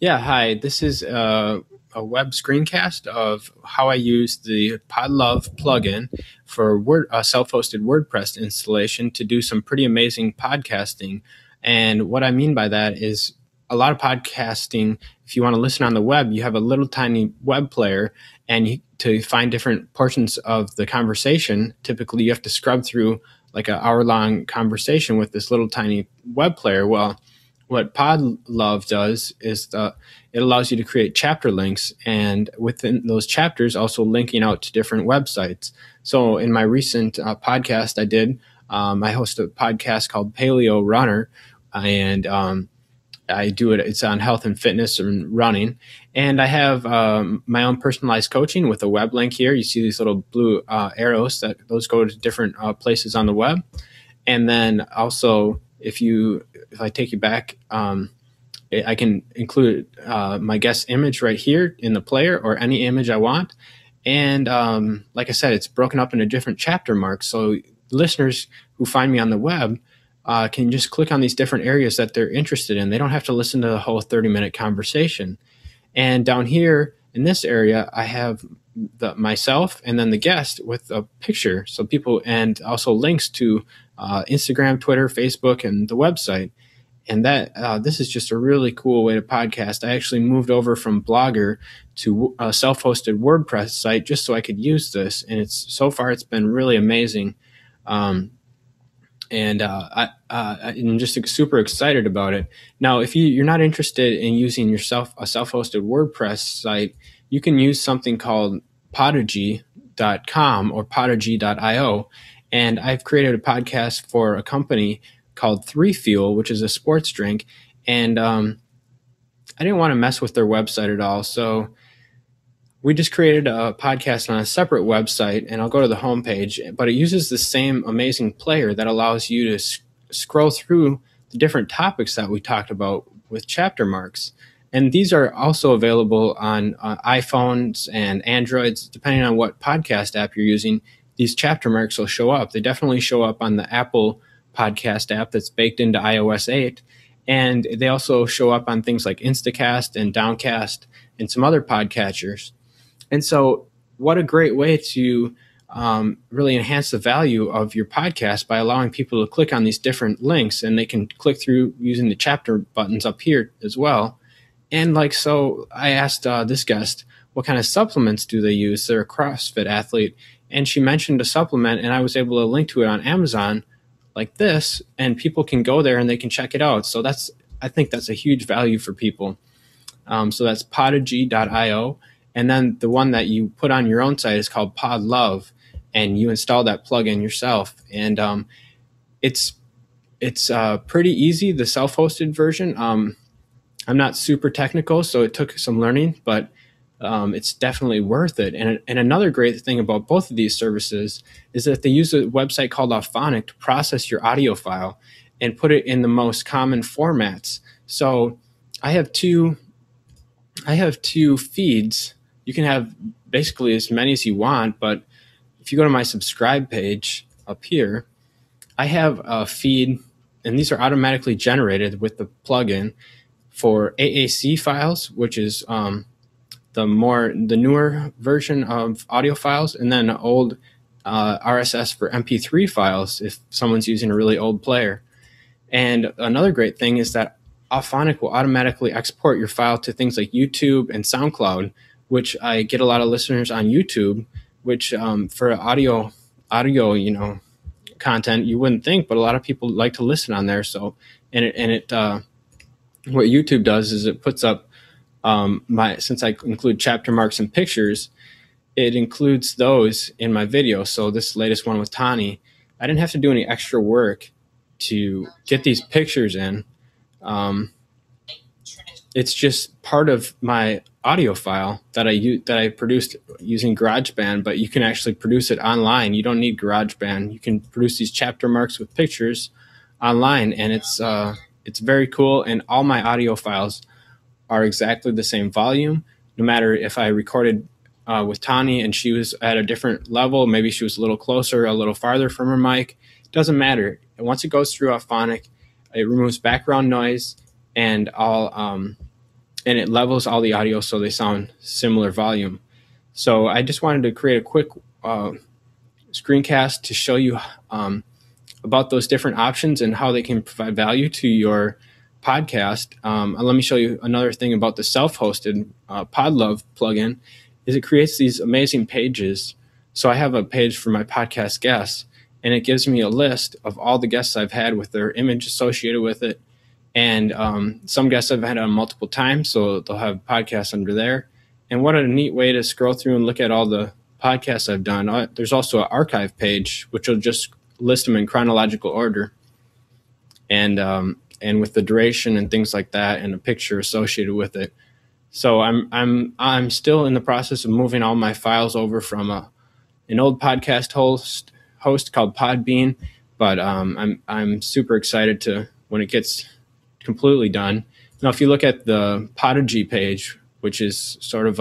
Yeah, hi. This is a web screencast of how I use the Podlove plugin for self-hosted WordPress installation to do some pretty amazing podcasting. And what I mean by that is a lot of podcasting, if you want to listen on the web, you have a little tiny web player, and to find different portions of the conversation, typically you have to scrub through like an hour-long conversation with this little tiny web player. Well, what Podlove does is it allows you to create chapter links, and within those chapters, also linking out to different websites. So in my recent podcast I host a podcast called Paleo Runner, and I do it. It's on health and fitness and running, and I have my own personalized coaching with a web link here. You see these little blue arrows that those go to different places on the web, and then also if I take you back, I can include my guest image right here in the player, or any image I want. And like I said, it's broken up into different chapter marks. So listeners who find me on the web can just click on these different areas that they're interested in. They don't have to listen to the whole 30-minute conversation. And down here in this area, I have myself and then the guest with a picture. So people, and also links to Instagram, Twitter, Facebook, and the website. And that this is just a really cool way to podcast. I actually moved over from Blogger to a self-hosted WordPress site just so I could use this, and so far it's been really amazing. I'm just super excited about it. Now, if you're not interested in using a self-hosted WordPress site, you can use something called Podigee.com or Podigee.io. And I've created a podcast for a company called 3Fuel, which is a sports drink. And I didn't want to mess with their website at all. So we just created a podcast on a separate website, and I'll go to the homepage, but it uses the same amazing player that allows you to scroll through the different topics that we talked about with chapter marks. And these are also available on iPhones and Androids, depending on what podcast app you're using. These chapter marks will show up. They definitely show up on the Apple podcast app that's baked into iOS 8. And they also show up on things like Instacast and Downcast and some other podcatchers. And so what a great way to really enhance the value of your podcast by allowing people to click on these different links, and they can click through using the chapter buttons up here as well. And so I asked this guest, what kind of supplements do they use? They're a CrossFit athlete. And she mentioned a supplement, and I was able to link to it on Amazon like this, and people can go there and they can check it out. So I think that's a huge value for people. So that's Podigee.io. And then the one that you put on your own site is called Podlove, and you install that plugin yourself. And it's pretty easy, the self-hosted version. I'm not super technical, so it took some learning, but it's definitely worth it. And another great thing about both of these services is that they use a website called Auphonic to process your audio file and put it in the most common formats. So I have two feeds. You can have basically as many as you want, but if you go to my subscribe page up here, I have a feed, and these are automatically generated with the plugin for AAC files, which is the newer version of audio files, and then old RSS for MP3 files if someone's using a really old player. And another great thing is that Auphonic will automatically export your file to things like YouTube and SoundCloud, which I get a lot of listeners on YouTube, which for audio, content you wouldn't think, but a lot of people like to listen on there. So, what YouTube does is it puts up since I include chapter marks and pictures, it includes those in my video. So this latest one with Tani, I didn't have to do any extra work to get these pictures in. It's just part of my audio file that I produced using GarageBand, but you can actually produce it online. You don't need GarageBand. You can produce these chapter marks with pictures online, and it's very cool. And all my audio files are exactly the same volume, no matter if I recorded with Tani and she was at a different level, maybe she was a little closer, a little farther from her mic. It doesn't matter. And once it goes through Auphonic, it removes background noise and all and it levels all the audio so they sound similar volume. So I just wanted to create a quick screencast to show you about those different options and how they can provide value to your podcast. And let me show you another thing about the self-hosted Podlove plugin is it creates these amazing pages. So I have a page for my podcast guests, and it gives me a list of all the guests I've had with their image associated with it. And some guests I've had on multiple times, so they'll have podcasts under there. And what a neat way to scroll through and look at all the podcasts I've done. There's also an archive page, which will just list them in chronological order, and with the duration and things like that, and a picture associated with it. So I'm still in the process of moving all my files over from an old podcast host called Podbean, but I'm super excited to when it gets completely done. Now, if you look at the Podigee page, which is sort of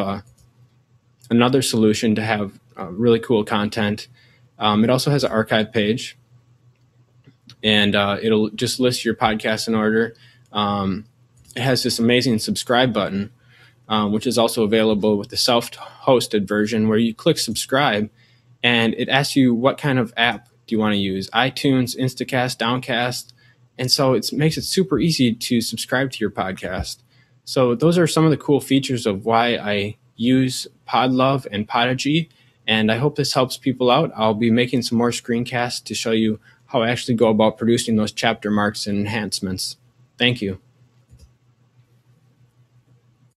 another solution to have really cool content, it also has an archive page, and it'll just list your podcast in order. It has this amazing subscribe button, which is also available with the self-hosted version, where you click subscribe, and it asks you what kind of app do you want to use, iTunes, Instacast, Downcast. And so it makes it super easy to subscribe to your podcast. So those are some of the cool features of why I use Podlove and Podigee, and I hope this helps people out. I'll be making some more screencasts to show you how I actually go about producing those chapter marks and enhancements. Thank you.